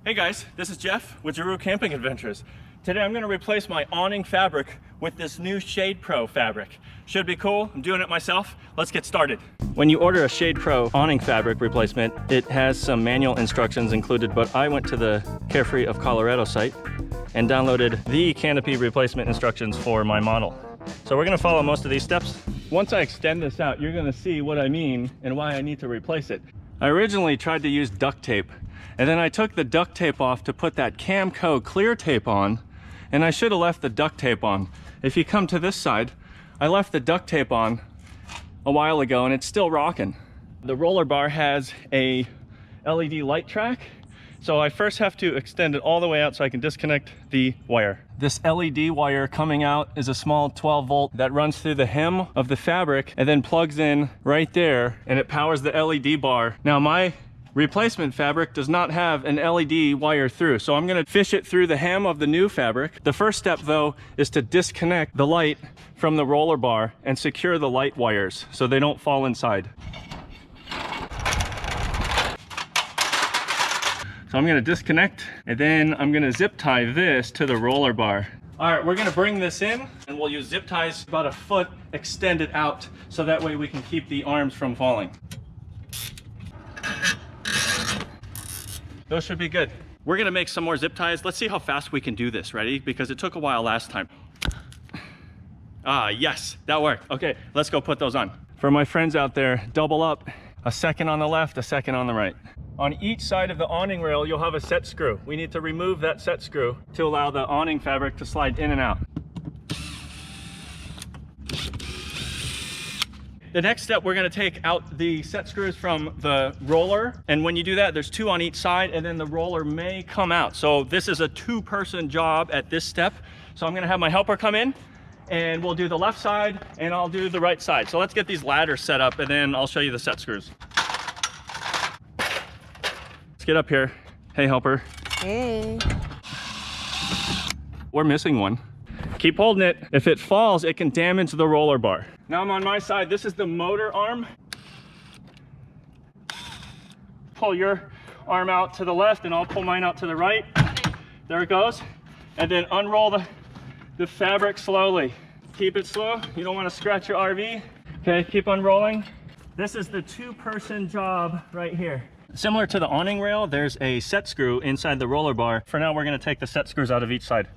Hey guys, this is Jeff with Giroux Camping Adventures. Today I'm going to replace my awning fabric with this new ShadePro fabric. Should be cool. I'm doing it myself. Let's get started. When you order a ShadePro awning fabric replacement, it has some manual instructions included, but I went to the Carefree of Colorado site and downloaded the canopy replacement instructions for my model. So we're going to follow most of these steps. Once I extend this out, you're going to see what I mean and why I need to replace it. I originally tried to use duct tape, and then I took the duct tape off to put that Camco clear tape on, and I should have left the duct tape on. If you come to this side, I left the duct tape on a while ago and it's still rocking. The roller bar has a LED light track, so I first have to extend it all the way out so I can disconnect the wire. This LED wire coming out is a small 12 volt that runs through the hem of the fabric and then plugs in right there, and it powers the LED bar. Now my replacement fabric does not have an LED wire through, so I'm going to fish it through the hem of the new fabric. The first step though is to disconnect the light from the roller bar and secure the light wires so they don't fall inside. So I'm going to disconnect, and then I'm going to zip tie this to the roller bar. All right, we're going to bring this in and we'll use zip ties about a foot extended out so that way we can keep the arms from falling. Those should be good. We're gonna make some more zip ties. Let's see how fast we can do this. Ready? Because it took a while last time. Ah, yes, that worked. Okay, let's go put those on. For my friends out there, double up. A second on the left, a second on the right. On each side of the awning rail, you'll have a set screw. We need to remove that set screw to allow the awning fabric to slide in and out. The next step, we're gonna take out the set screws from the roller. And when you do that, there's two on each side, and then the roller may come out. So this is a two-person job at this step. So I'm gonna have my helper come in, and we'll do the left side, and I'll do the right side. So let's get these ladders set up, and then I'll show you the set screws. Let's get up here. Hey, helper. Hey. We're missing one. Keep holding it. If it falls, it can damage the roller bar. Now I'm on my side. This is the motor arm. Pull your arm out to the left and I'll pull mine out to the right. There it goes. And then unroll the fabric slowly. Keep it slow. You don't want to scratch your RV. Okay, keep unrolling. This is the two-person job right here. Similar to the awning rail, there's a set screw inside the roller bar. For now, we're going to take the set screws out of each side.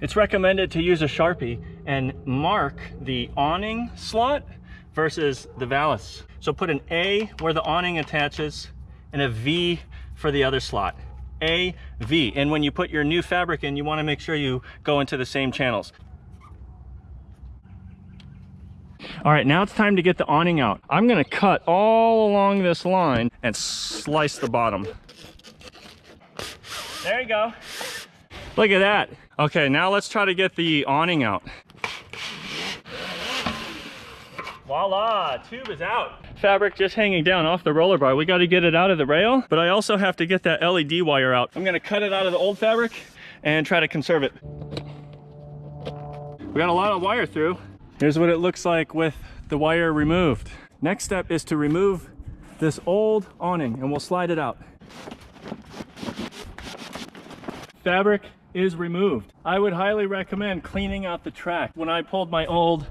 It's recommended to use a Sharpie and mark the awning slot versus the valance. So put an A where the awning attaches and a V for the other slot. A, V. And when you put your new fabric in, you want to make sure you go into the same channels. All right, now it's time to get the awning out. I'm going to cut all along this line and slice the bottom. There you go. Look at that. Okay, now let's try to get the awning out. Voila, tube is out. Fabric just hanging down off the roller bar. We got to get it out of the rail, but I also have to get that LED wire out. I'm gonna cut it out of the old fabric and try to conserve it. We got a lot of wire through. Here's what it looks like with the wire removed. Next step is to remove this old awning and we'll slide it out. Fabric is removed. I would highly recommend cleaning out the track. When I pulled my old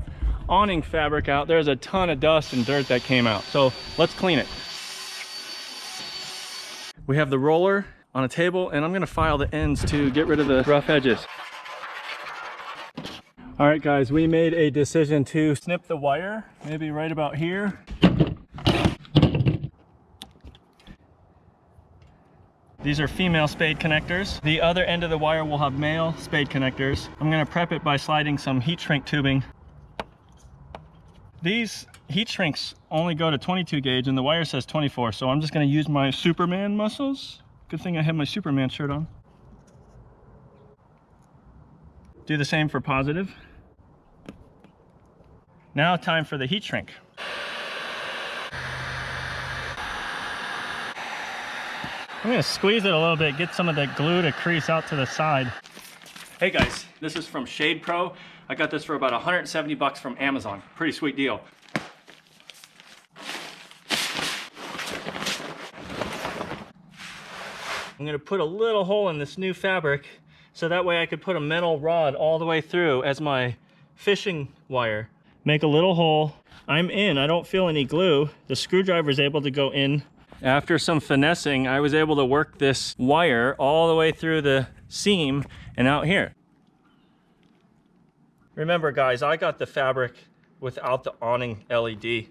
awning fabric out, there's a ton of dust and dirt that came out. So let's clean it. We have the roller on a table and I'm gonna file the ends to get rid of the rough edges. All right guys, we made a decision to snip the wire, maybe right about here. These are female spade connectors. The other end of the wire will have male spade connectors. I'm gonna prep it by sliding some heat shrink tubing. These heat shrinks only go to 22 gauge and the wire says 24, so I'm just gonna use my Superman muscles. Good thing I have my Superman shirt on. Do the same for positive. Now time for the heat shrink. I'm gonna squeeze it a little bit, get some of the glue to crease out to the side. Hey guys, this is from ShadePro. I got this for about 170 bucks from Amazon. Pretty sweet deal. I'm gonna put a little hole in this new fabric so that way I could put a metal rod all the way through as my fishing wire. Make a little hole. I'm in, I don't feel any glue. The screwdriver is able to go in. After some finessing, I was able to work this wire all the way through the seam and out here. Remember guys, I got the fabric without the awning LED.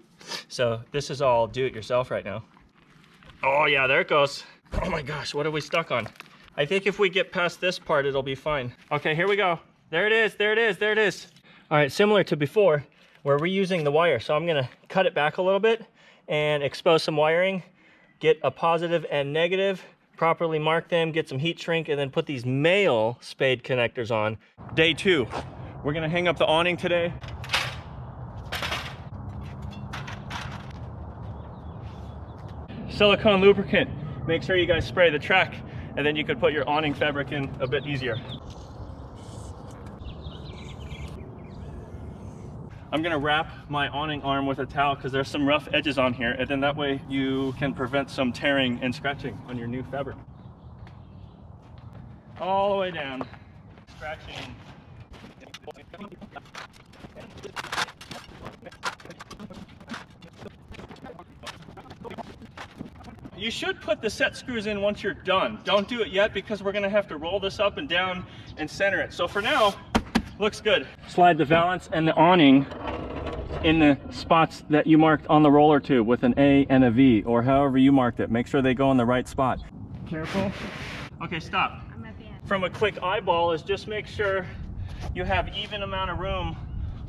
So this is all do-it-yourself right now. Oh yeah, there it goes. Oh my gosh, what are we stuck on? I think if we get past this part, it'll be fine. Okay, here we go. There it is, there it is, there it is. All right, similar to before, we're reusing the wire. So I'm gonna cut it back a little bit and expose some wiring, get a positive and negative, properly mark them, get some heat shrink, and then put these male spade connectors on. Day 2. We're gonna hang up the awning today. Silicone lubricant. Make sure you guys spray the track, and then you could put your awning fabric in a bit easier. I'm gonna wrap my awning arm with a towel because there's some rough edges on here, and then that way you can prevent some tearing and scratching on your new fabric. All the way down, scratching. You should put the set screws in once you're done. Don't do it yet because we're gonna have to roll this up and down and center it. So for now, looks good. Slide the valance and the awning in the spots that you marked on the roller tube with an A and a V, or however you marked it. Make sure they go in the right spot. Careful. Okay, stop. I'm at the end. From a quick eyeball is just make sure you have even amount of room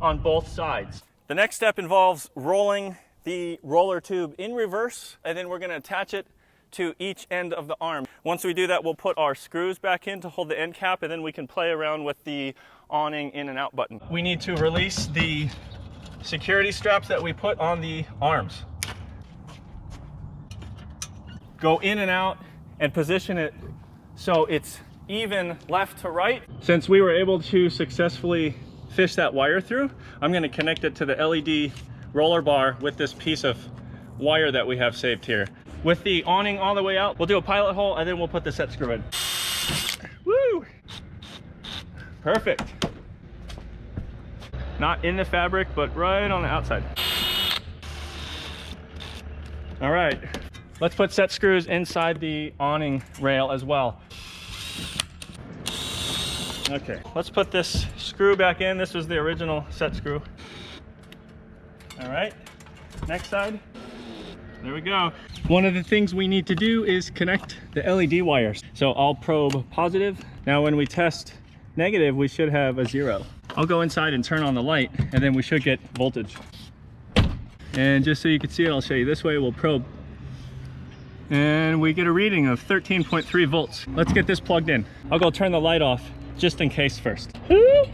on both sides. The next step involves rolling the roller tube in reverse, and then we're going to attach it to each end of the arm. Once we do that, we'll put our screws back in to hold the end cap, and then we can play around with the awning in and out button. We need to release the security straps that we put on the arms. Go in and out and position it so it's even left to right. Since we were able to successfully fish that wire through, I'm going to connect it to the LED roller bar with this piece of wire that we have saved here. With the awning all the way out, we'll do a pilot hole and then we'll put the set screw in. Woo! Perfect. Not in the fabric, but right on the outside. All right, let's put set screws inside the awning rail as well. Okay, let's put this screw back in. This was the original set screw. All right, next side. There we go. One of the things we need to do is connect the LED wires. So I'll probe positive. Now when we test negative, we should have a 0. I'll go inside and turn on the light, and then we should get voltage. And just so you can see it, I'll show you this way. We'll probe. And we get a reading of 13.3 volts. Let's get this plugged in. I'll go turn the light off just in case first. Who?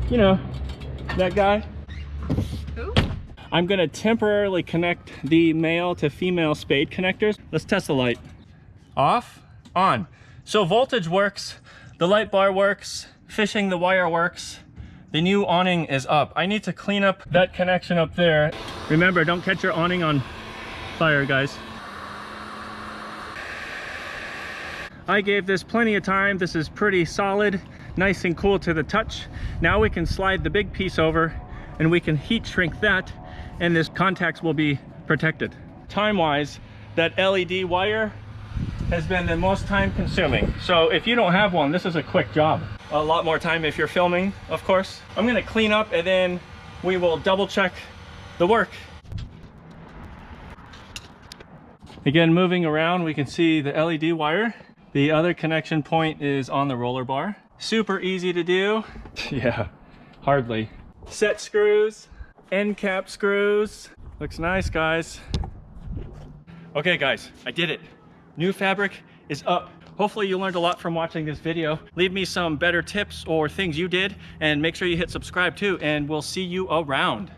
You know, that guy. Who? I'm gonna temporarily connect the male to female spade connectors. Let's test the light. Off, on. So voltage works, the light bar works, fishing the wire works. The new awning is up. I need to clean up that connection up there. Remember, don't catch your awning on fire, guys. I gave this plenty of time. This is pretty solid, nice and cool to the touch. Now we can slide the big piece over and we can heat shrink that, and this contacts will be protected. Time-wise, that LED wire has been the most time consuming. So if you don't have one, this is a quick job. A lot more time if you're filming, of course. I'm gonna clean up and then we will double check the work. Again, moving around, we can see the LED wire. The other connection point is on the roller bar. Super easy to do. Yeah, hardly. Set screws, end cap screws. Looks nice, guys. Okay, guys, I did it. New fabric is up. Hopefully you learned a lot from watching this video. Leave me some better tips or things you did, and make sure you hit subscribe too, and we'll see you around.